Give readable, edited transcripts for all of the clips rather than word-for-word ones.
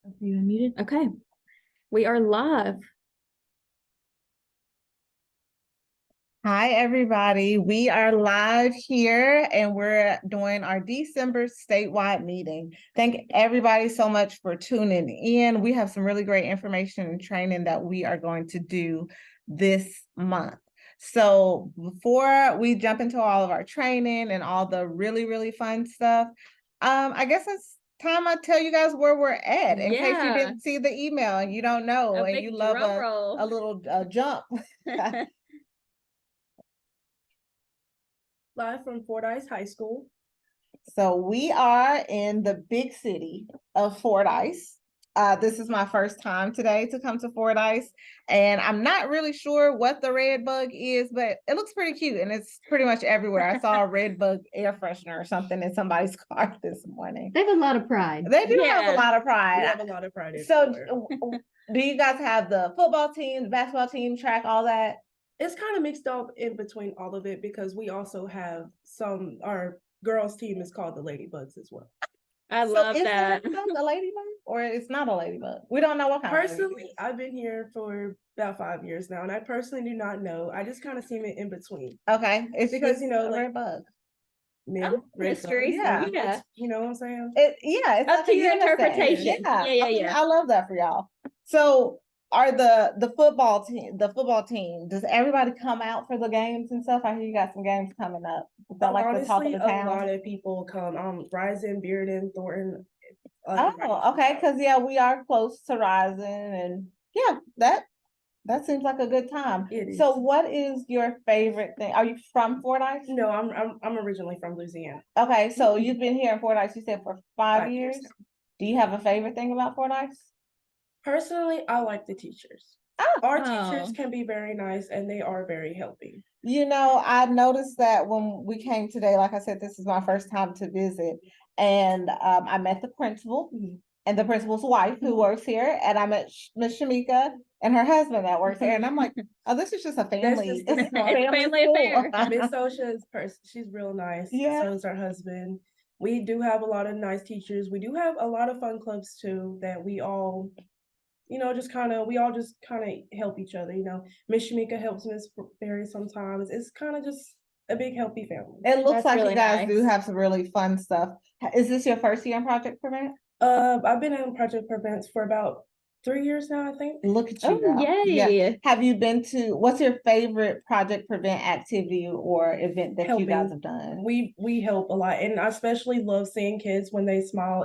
Are you unmuted? Okay. We are live. Hi, everybody. We are live here and we're doing our December statewide meeting. Thank everybody so much for tuning in. We have some really great information and training that we are going to do this month. So before we jump into all of our training and all the really, really fun stuff, I guess it's time I tell you guys where we're at in case you didn't see the email and you don't know and you love a little jump. Live from Fordyce High School. So we are in the big city of Fordyce. This is my first time today to come to Fordyce, and I'm not really sure what the red bug is, but it looks pretty cute and it's pretty much everywhere. I saw a red bug air freshener or something in somebody's car this morning. They have a lot of pride. They do have a lot of pride. We have a lot of pride. So do you guys have the football team, the basketball team, track, all that? It's kind of mixed up in between all of it because we also have our girls team is called the Ladybugs as well. I love that. Is it a ladybug or it's not a ladybug? We don't know what kind. Personally, I've been here for about 5 years now, and I personally do not know. I just kind of see it in between. Okay, it's because like red bug. Mystery. Yeah. You know what I'm saying? It's up to your interpretation. Yeah. I love that for y'all. So are the football team, does everybody come out for the games and stuff? I hear you got some games coming up. Is that like the talk of the town? A lot of people come. Rising, Bearden, Thornton. Okay, because we are close to Rising, and that seems like a good time. So what is your favorite thing? Are you from Fordyce? No, I'm originally from Louisiana. Okay, so you've been here in Fordyce, you said, for 5 years? Do you have a favorite thing about Fordyce? Personally, I like the teachers. Our teachers can be very nice and they are very helping. I noticed that when we came today, like I said, this is my first time to visit, and I met the principal and the principal's wife who works here, and I met Miss Shamika and her husband that works here, and I'm like, oh, this is just a family. It's a family affair. Miss Osha's she's real nice. Yeah. So is her husband. We do have a lot of nice teachers. We do have a lot of fun clubs too that we all just kind of help each other. Miss Shamika helps Miss Berry sometimes. It's kind of just a big healthy family. It looks like you guys do have some really fun stuff. Is this your first year in Project Prevent? I've been in Project Prevent for about 3 years now, I think. Look at you. Yay. Yeah. Have you been to, what's your favorite Project Prevent activity or event that you guys have done? We help a lot, and I especially love seeing kids when they smile.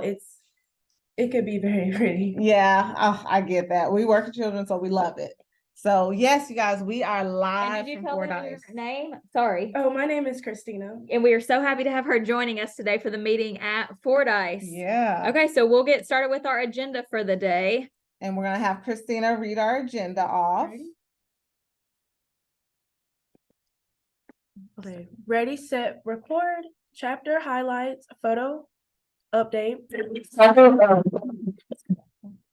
It could be very pretty. Yeah, I get that. We work with children, so we love it. So yes, you guys, we are live. And did you tell them your name? Sorry. Oh, my name is Christina. And we are so happy to have her joining us today for the meeting at Fordyce. Yeah. Okay, so we'll get started with our agenda for the day. And we're gonna have Christina read our agenda off. Okay. Ready, set, record. Chapter highlights, photo update.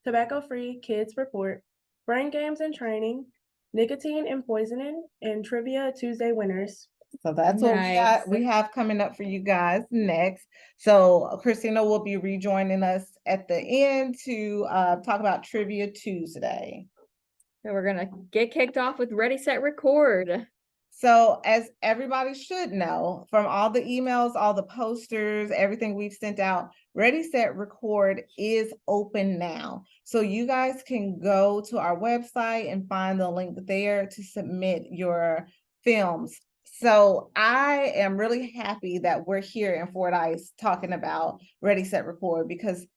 Tobacco-free kids report. Brain games and training. Nicotine and poisoning, and trivia Tuesday winners. So that's what we have coming up for you guys next. So Christina will be rejoining us at the end to talk about Trivia Tuesday. So we're gonna get kicked off with Ready, Set, Record. So as everybody should know from all the emails, all the posters, everything we've sent out, Ready, Set, Record is open now. So you guys can go to our website and find the link there to submit your films. So I am really happy that we're here in Fordyce talking about Ready, Set, Record, because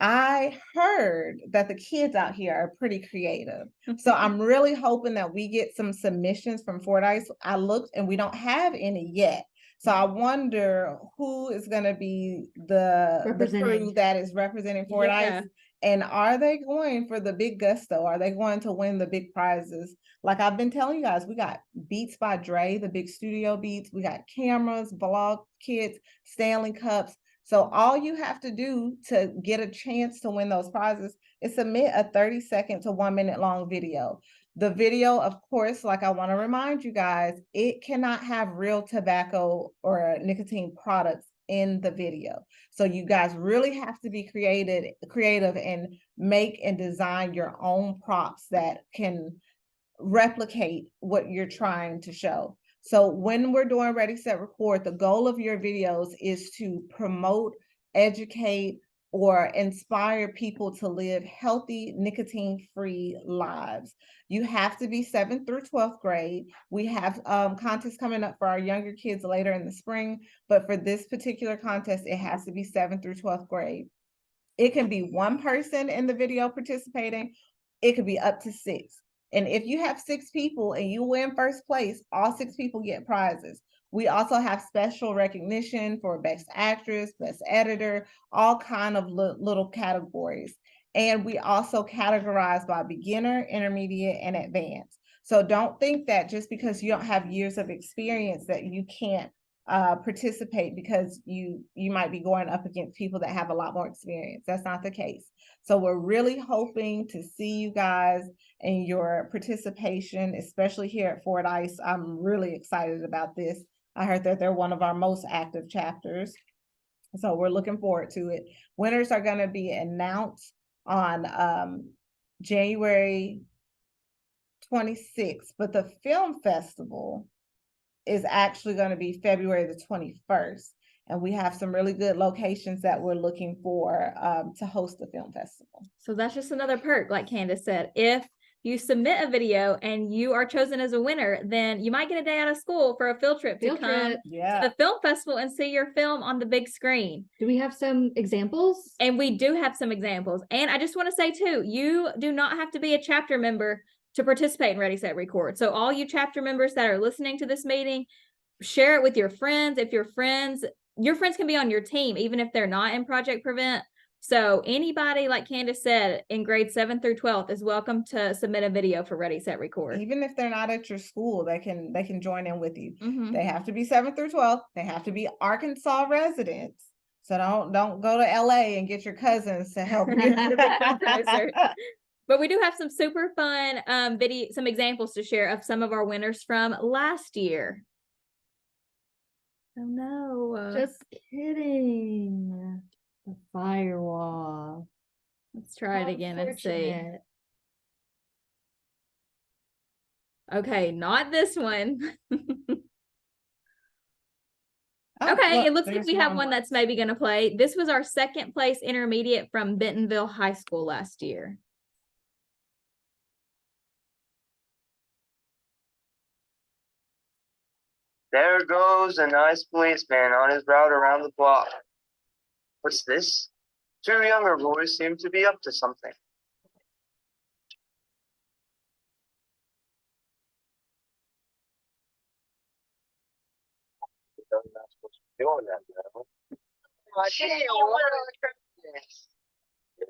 I heard that the kids out here are pretty creative. So I'm really hoping that we get some submissions from Fordyce. I looked and we don't have any yet. So I wonder who is going to be the crew that is representing Fordyce. Yeah. And are they going for the big gusto? Are they going to win the big prizes? Like I've been telling you guys, we got Beats by Dre, the big studio beats. We got cameras, blog kits, Stanley cups. So all you have to do to get a chance to win those prizes is submit a 30-second to 1 minute long video. The video, of course, like I want to remind you guys, it cannot have real tobacco or nicotine products in the video. So you guys really have to be creative and make and design your own props that can replicate what you're trying to show. So when we're doing Ready, Set, Record, the goal of your videos is to promote, educate, or inspire people to live healthy, nicotine-free lives. You have to be 7th through 12th grade. We have contests coming up for our younger kids later in the spring, but for this particular contest, it has to be 7th through 12th grade. It can be one person in the video participating. It could be up to 6. And if you have 6 people and you win first place, all 6 people get prizes. We also have special recognition for best actress, best editor, all kind of little categories. And we also categorize by beginner, intermediate, and advanced. So don't think that just because you don't have years of experience that you can't participate because you might be going up against people that have a lot more experience. That's not the case. So we're really hoping to see you guys and your participation, especially here at Fordyce. I'm really excited about this. I heard that they're one of our most active chapters. So we're looking forward to it. Winners are going to be announced on January 26th, but the film festival is actually going to be February the 21st. And we have some really good locations that we're looking for to host the film festival. So that's just another perk, like Candace said. If you submit a video and you are chosen as a winner, then you might get a day out of school for a field trip to come to the film festival and see your film on the big screen. Do we have some examples? And we do have some examples. And I just want to say too, you do not have to be a chapter member to participate in Ready, Set, Record. So all you chapter members that are listening to this meeting, share it with your friends. If your friends can be on your team, even if they're not in Project Prevent. So anybody, like Candace said, in grades 7 through 12th is welcome to submit a video for Ready, Set, Record. Even if they're not at your school, they can join in with you. They have to be 7th through 12th. They have to be Arkansas residents. So don't go to LA and get your cousins to help you. But we do have some super fun some examples to share of some of our winners from last year. Oh no. Just kidding. The firewall. Let's try it again and see. Okay, not this one. Okay, it looks like we have one that's maybe going to play. This was our 2nd place intermediate from Bentonville High School last year. There goes a nice policeman on his route around the block. What's this? 2 younger boys seem to be up to something. I'm not supposed to be doing that now. Gee, what are this?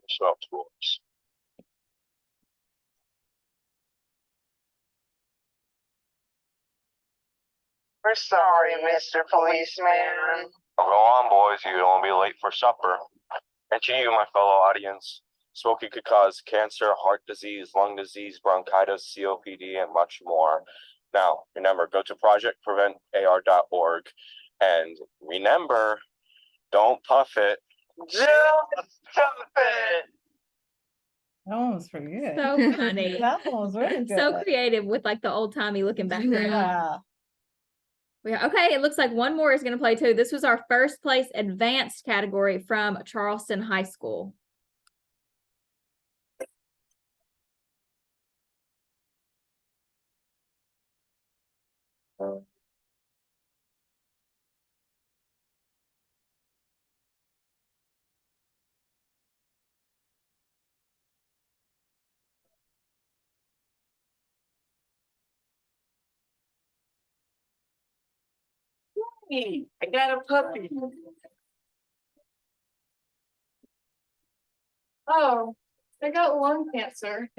Soft boys. We're sorry, Mr. Policeman. Go on, boys. You don't want to be late for supper. And to you, my fellow audience, smoking could cause cancer, heart disease, lung disease, bronchitis, COPD, and much more. Now, remember, go to projectpreventar.org. And remember, don't puff it. Just stop it. That one was pretty good. So funny. That one was really good. So creative with like the old timey looking background. Yeah. Okay, it looks like one more is going to play too. This was our 1st place advanced category from Charleston High School. I got a puppy. Oh, I got lung cancer.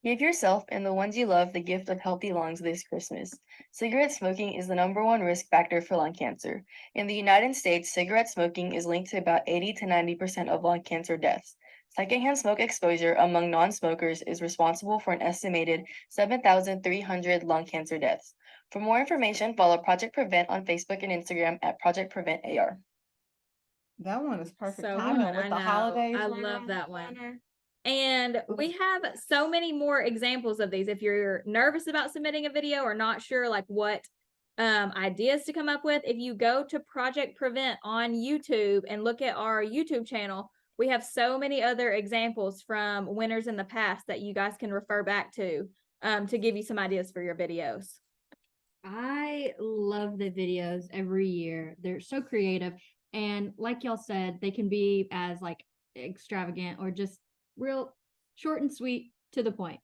Give yourself and the ones you love the gift of healthy lungs this Christmas. Cigarette smoking is the #1 risk factor for lung cancer. In the United States, cigarette smoking is linked to about 80 to 90% of lung cancer deaths. Secondhand smoke exposure among non-smokers is responsible for an estimated 7,300 lung cancer deaths. For more information, follow Project Prevent on Facebook and Instagram at Project Prevent AR. That one is perfect So timing fun, with I the know. holidays. I right love around the that one. corner. And we have so many more examples of these. If you're nervous about submitting a video or not sure like what ideas to come up with, if you go to Project Prevent on YouTube and look at our YouTube channel, we have so many other examples from winners in the past that you guys can refer back to give you some ideas for your videos. I love the videos every year. They're so creative. And like y'all said, they can be as like extravagant or just real short and sweet to the point.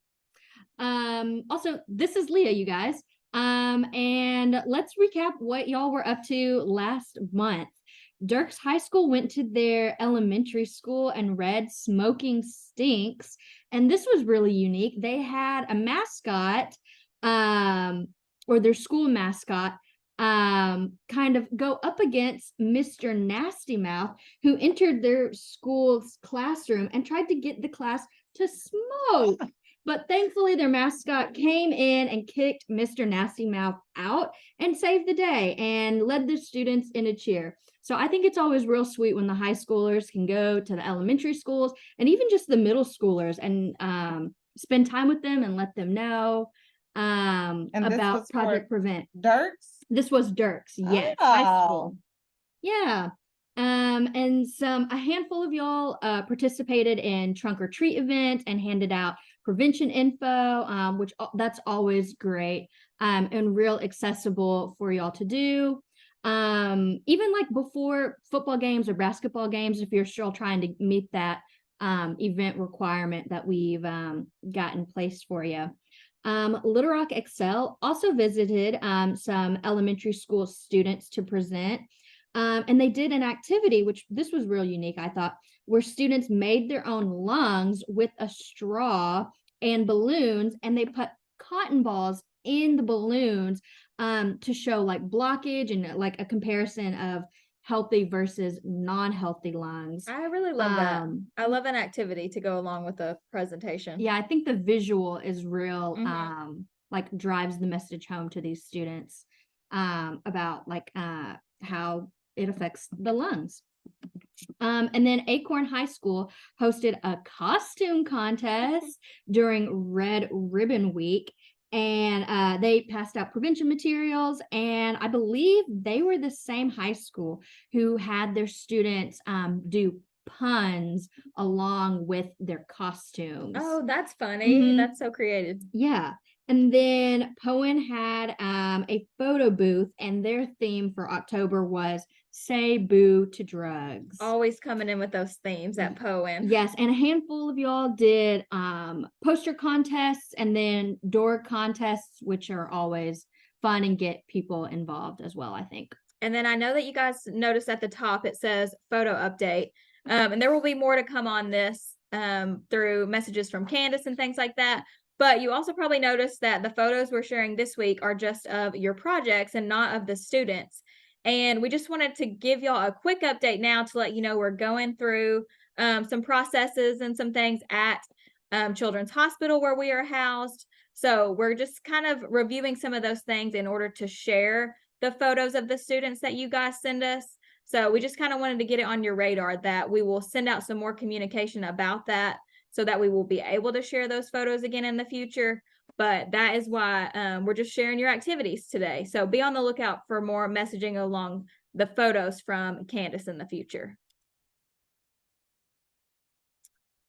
Also, this is Leah, you guys. And let's recap what y'all were up to last month. Dirks High School went to their elementary school and read Smoking Stinks. And this was really unique. They had a mascot, or their school mascot, kind of go up against Mr. Nasty Mouth, who entered their school's classroom and tried to get the class to smoke. But thankfully, their mascot came in and kicked Mr. Nasty Mouth out and saved the day and led the students in a cheer. So I think it's always real sweet when the high schoolers can go to the elementary schools and even just the middle schoolers and spend time with them and let them know And this about was for Project Prevent. Dirks? This was Dirks, yes, high Oh. school. Yeah. And a handful of y'all participated in trunk or treat events and handed out prevention info, which that's always great and real accessible for y'all to do. Even like before football games or basketball games, if you're still trying to meet that event requirement that we've got in place for you. Little Rock Excel also visited some elementary school students to present. And they did an activity, which this was real unique, I thought, where students made their own lungs with a straw and balloons, and they put cotton balls in the balloons to show like blockage and like a comparison of healthy versus non-healthy lungs. I really love that. I love an activity to go along with the presentation. Yeah, I think the visual is real, Mhm. like drives the message home to these students about like how it affects the lungs. And then Acorn High School hosted a costume contest during Red Ribbon Week, and they passed out prevention materials, and I believe they were the same high school who had their students do puns along with their costumes. Oh, that's funny. Mhm. That's so creative. Yeah. And then Poen had a photo booth, and their theme for October was Say Boo to Drugs. Always coming in with those themes at Poen. Yes, and a handful of y'all did poster contests and then door contests, which are always fun and get people involved as well, I think. And then I know that you guys noticed at the top it says photo update. And there will be more to come on this through messages from Candace and things like that. But you also probably noticed that the photos we're sharing this week are just of your projects and not of the students. And we just wanted to give y'all a quick update now to let you know we're going through some processes and some things at Children's Hospital where we are housed. So we're just kind of reviewing some of those things in order to share the photos of the students that you guys send us. So we just kind of wanted to get it on your radar that we will send out some more communication about that so that we will be able to share those photos again in the future. But that is why we're just sharing your activities today. So be on the lookout for more messaging along the photos from Candace in the future.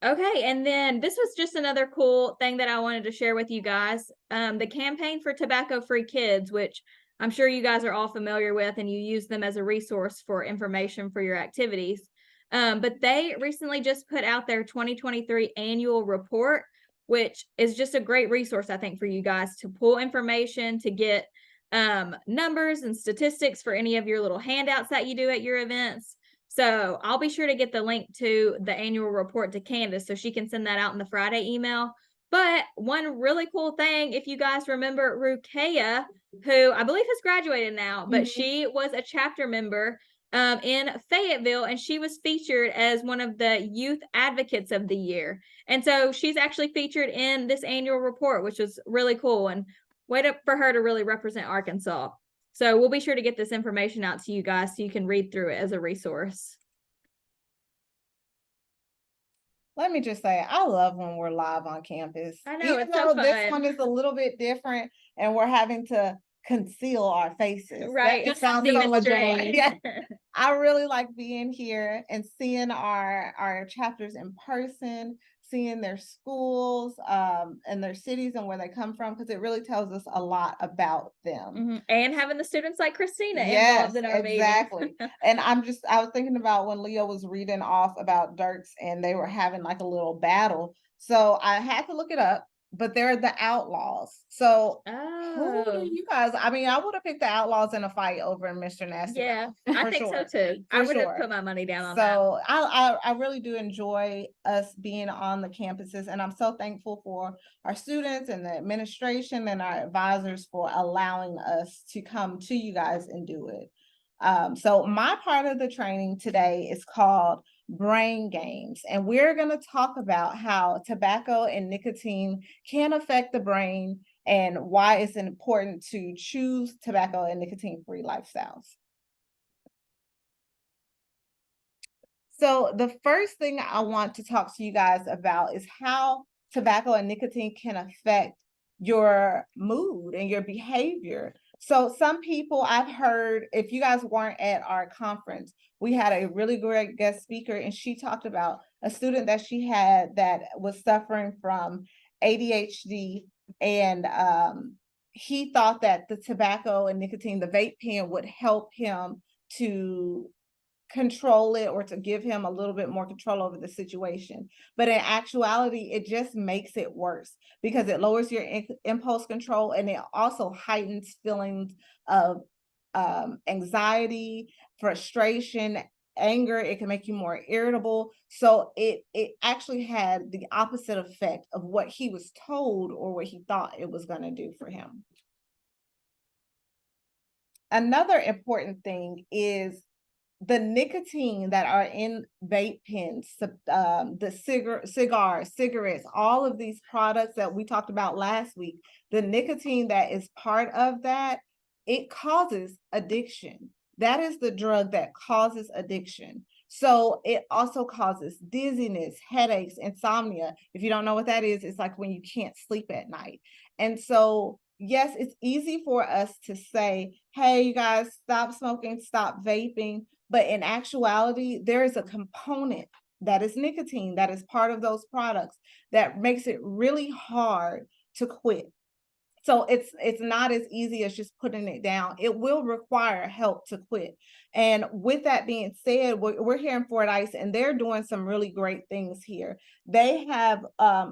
Okay, and then this was just another cool thing that I wanted to share with you guys. The campaign for tobacco-free kids, which I'm sure you guys are all familiar with and you use them as a resource for information for your activities. But they recently just put out their 2023 annual report, which is just a great resource, I think, for you guys to pull information, to get numbers and statistics for any of your little handouts that you do at your events. So I'll be sure to get the link to the annual report to Candace so she can send that out in the Friday email. But one really cool thing, if you guys remember Rukeya, who I believe has graduated now, but she was a chapter member in Fayetteville, and she was featured as one of the Youth Advocates of the Year. And so she's actually featured in this annual report, which was really cool. And for her to really represent Arkansas. So we'll be sure to get this information out to you guys so you can read through it as a resource. Let me just say, I love when we're live on campus. I know, Even it's so though this fun. one is a little bit different and we're having to conceal our faces. That Right. just Just sounds the so much fun. mystery. Yeah. I really like being here and seeing our chapters in person, seeing their schools and their cities and where they come from, because it really tells us a lot about them. Mhm. And having the students like Christina Yes, involved in our exactly. meetings. And I was thinking about when Leo was reading off about Dirks and they were having like a little battle. So I had to look it up, but they're the Outlaws. So who do Oh, you guys, I mean, I would have picked the Outlaws in a fight over Mr. Nasty. yeah, Mouth, I for think sure. so too. I For would have sure. put my money down on that. So I really do enjoy us being on the campuses, and I'm so thankful for our students and the administration and our advisors for allowing us to come to you guys and do it. So my part of the training today is called Brain Games, and we're going to talk about how tobacco and nicotine can affect the brain and why it's important to choose tobacco and nicotine-free lifestyles. So the first thing I want to talk to you guys about is how tobacco and nicotine can affect your mood and your behavior. So some people I've heard, if you guys weren't at our conference, we had a really great guest speaker, and she talked about a student that she had that was suffering from ADHD, and he thought that the tobacco and nicotine, the vape pen, would help him to control it or to give him a little bit more control over the situation. But in actuality, it just makes it worse because it lowers your impulse control, and it also heightens feelings of anxiety, frustration, anger. It can make you more irritable. So it actually had the opposite effect of what he was told or what he thought it was going to do for him. Another important thing is the nicotine that are in vape pens, the cigars, cigarettes, all of these products that we talked about last week, the nicotine that is part of that, it causes addiction. That is the drug that causes addiction. So it also causes dizziness, headaches, insomnia. If you don't know what that is, it's like when you can't sleep at night. And so yes, it's easy for us to say, hey, you guys, stop smoking, stop vaping. But in actuality, there is a component that is nicotine that is part of those products that makes it really hard to quit. So it's not as easy as just putting it down. It will require help to quit. And with that being said, we're here in Fort Ice, and they're doing some really great things here. They have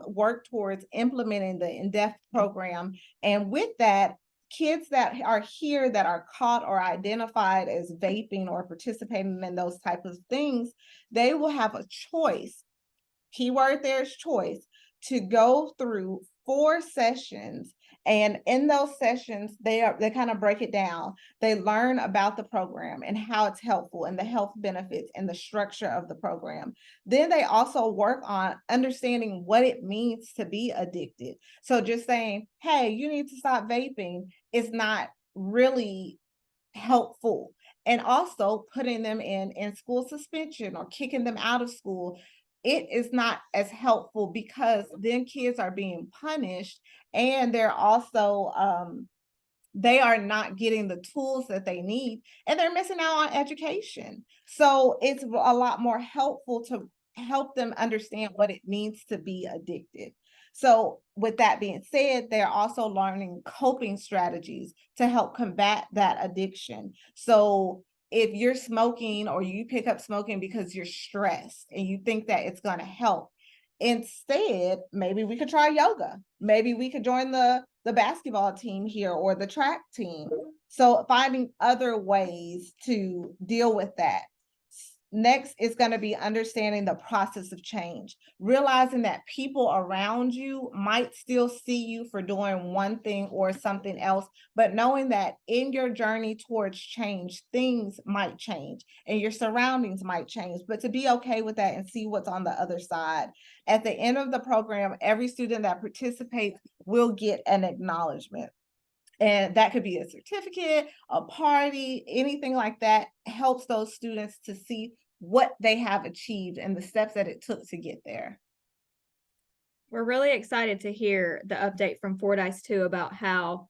worked towards implementing the in-depth program. And with that, kids that are here that are caught or identified as vaping or participating in those types of things, they will have a choice. Keyword there is choice, to go through 4 sessions. And in those sessions, they kind of break it down. They learn about the program and how it's helpful and the health benefits and the structure of the program. Then they also work on understanding what it means to be addicted. So just saying, hey, you need to stop vaping is not really helpful. And also putting them in school suspension or kicking them out of school, it is not as helpful because then kids are being punished, and they're also they are not getting the tools that they need, and they're missing out on education. So it's a lot more helpful to help them understand what it means to be addicted. So with that being said, they're also learning coping strategies to help combat that addiction. So if you're smoking or you pick up smoking because you're stressed and you think that it's going to help, instead, maybe we could try yoga. Maybe we could join the basketball team here or the track team. So finding other ways to deal with that. Next is going to be understanding the process of change, realizing that people around you might still see you for doing one thing or something else, but knowing that in your journey towards change, things might change and your surroundings might change, but to be okay with that and see what's on the other side. At the end of the program, every student that participates will get an acknowledgement. And that could be a certificate, a party, anything like that helps those students to see what they have achieved and the steps that it took to get there. We're really excited to hear the update from Fordyce too about how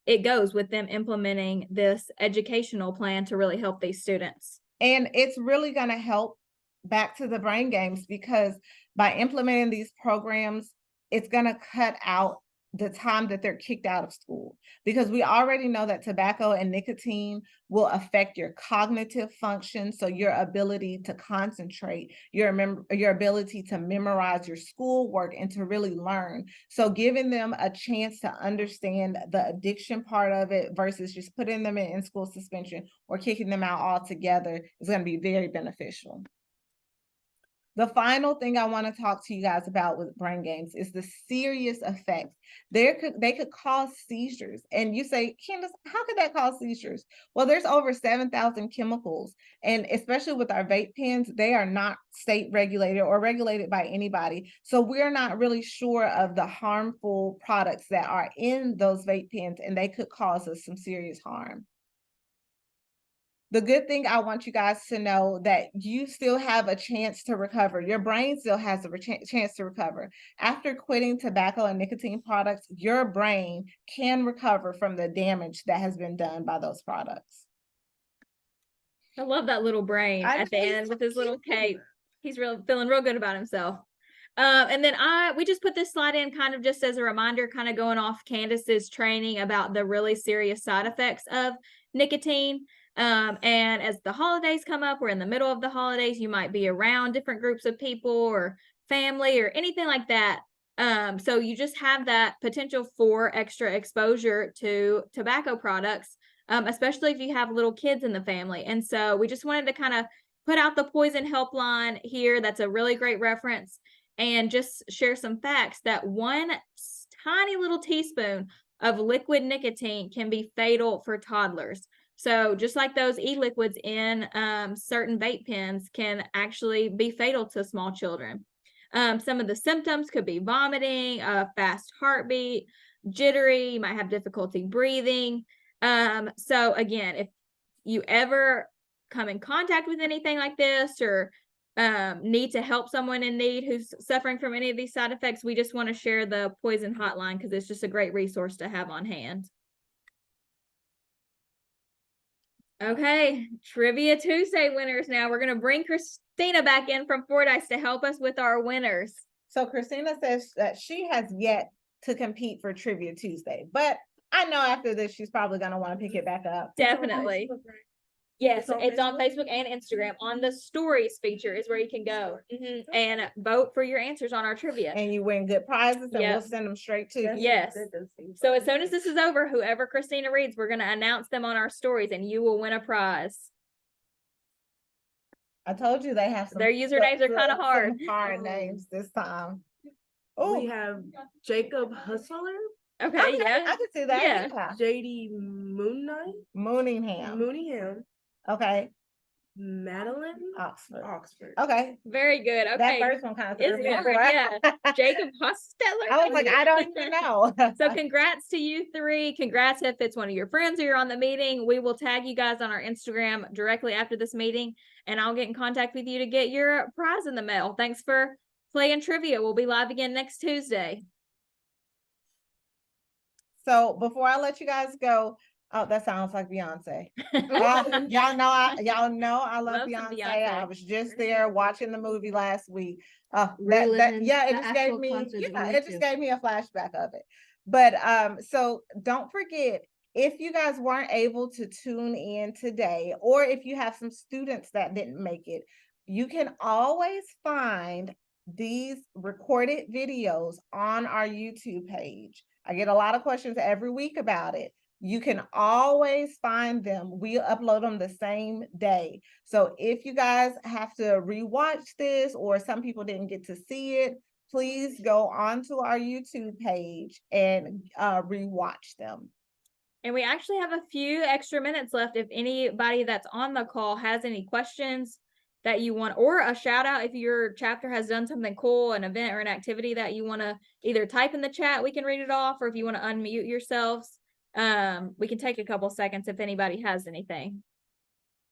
it goes with them implementing this educational plan to really help these students. And it's really going to help back to the brain games, because by implementing these programs, it's going to cut out the time that they're kicked out of school, because we already know that tobacco and nicotine will affect your cognitive function. So your ability to concentrate, your ability to memorize your schoolwork and to really learn. So giving them a chance to understand the addiction part of it versus just putting them in school suspension or kicking them out altogether is going to be very beneficial. The final thing I want to talk to you guys about with brain games is the serious effects. They could cause seizures. And you say, Candace, how could that cause seizures? Well, there's over 7,000 chemicals. And especially with our vape pens, they are not state regulated or regulated by anybody. So we're not really sure of the harmful products that are in those vape pens, and they could cause us some serious harm. The good thing I want you guys to know that you still have a chance to recover. Your brain still has a chance to recover. After quitting tobacco and nicotine products, your brain can recover from the damage that has been done by those products. I love that little brain at the end with his little cape. He's feeling real good about himself. And then we just put this slide in kind of just as a reminder, kind of going off Candace's training about the really serious side effects of nicotine. And as the holidays come up, we're in the middle of the holidays, you might be around different groups of people or family or anything like that. So you just have that potential for extra exposure to tobacco products, especially if you have little kids in the family. And so we just wanted to kind of put out the poison helpline here. That's a really great reference, and just share some facts that one tiny little teaspoon of liquid nicotine can be fatal for toddlers. So just like those e-liquids in certain vape pens can actually be fatal to small children. Some of the symptoms could be vomiting, a fast heartbeat, jittery, you might have difficulty breathing. So again, if you ever come in contact with anything like this or need to help someone in need who's suffering from any of these side effects, we just want to share the poison hotline because it's just a great resource to have on hand. Okay, Trivia Tuesday winners now. We're going to bring Christina back in from Fordyce to help us with our winners. So Christina says that she has yet to compete for Trivia Tuesday, but I know after this, she's probably going to want to pick it back up. Definitely. Yes, it's on Facebook and Instagram. On the stories feature is where you can go and vote for your answers on our trivia. And you win good prizes, and Yep. we'll send them straight to you. Yes. So as soon as this is over, whoever Christina reads, we're going to announce them on our stories and you will win a prize. I told you they have some. Their usernames are kind of hard. Hard names this time. We Oh, have Jacob Hustler, Okay, yeah. I can see that. Yeah. JD Moonnight, Mooningham. Mooneyham, Okay. Madeline, Oxford. Oxford. Okay. Very good. That Okay. first one kind of It's hard, yeah. Jacob Hosteller. I was like, I don't even know. So congrats to you three. Congrats if it's one of your friends or you're on the meeting. We will tag you guys on our Instagram directly after this meeting, and I'll get in contact with you to get your prize in the mail. Thanks for playing trivia. We'll be live again next Tuesday. So before I let you guys go, oh, that sounds like Beyonce. Y'all know I love Love some Beyonce. Beyonce. I was just there watching the movie last week. Reliving Yeah, it the just gave actual me, concert that yeah, we it went just to. gave me a flashback of it. But so don't forget, if you guys weren't able to tune in today, or if you have some students that didn't make it, you can always find these recorded videos on our YouTube page. I get a lot of questions every week about it. You can always find them. We upload them the same day. So if you guys have to rewatch this, or some people didn't get to see it, please go onto our YouTube page and rewatch them. And we actually have a few extra minutes left. If anybody that's on the call has any questions that you want, or a shout out if your chapter has done something cool, an event or an activity that you want to either type in the chat, we can read it off, or if you want to unmute yourselves, We can take a couple seconds if anybody has anything.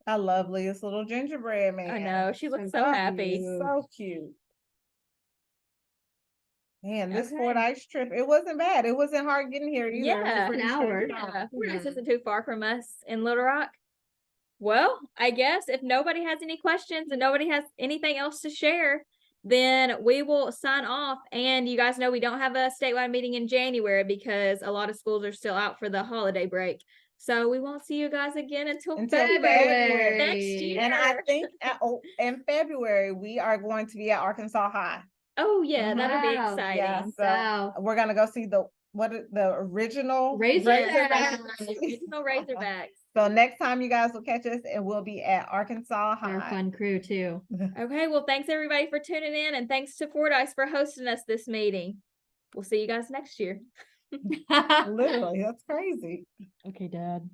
I love Leah's little gingerbread man. I know, she looks so Oh, happy. So cute. Man, this Fort Okay. Ice trip, it wasn't bad. It wasn't hard getting here either. It was a Yeah, pretty an straight hour. shot. Yeah, Fort Ice Yeah. isn't too far from us in Little Rock. Well, I guess if nobody has any questions and nobody has anything else to share, then we will sign off. And you guys know we don't have a statewide meeting in January because a lot of schools are still out for the holiday break. So we won't see you guys again until February next year. And I think in February, we are going to be at Arkansas High. Oh yeah, that'll be Wow. exciting. Yeah, so Wow. we're gonna go see the original Razorbacks. Original Razorbacks. So next time you guys will catch us, and we'll be at Arkansas Our High. fun crew too. Okay, well, thanks everybody for tuning in, and thanks to Fordyce for hosting us this meeting. We'll see you guys next year. Literally, that's crazy. Okay, Dad.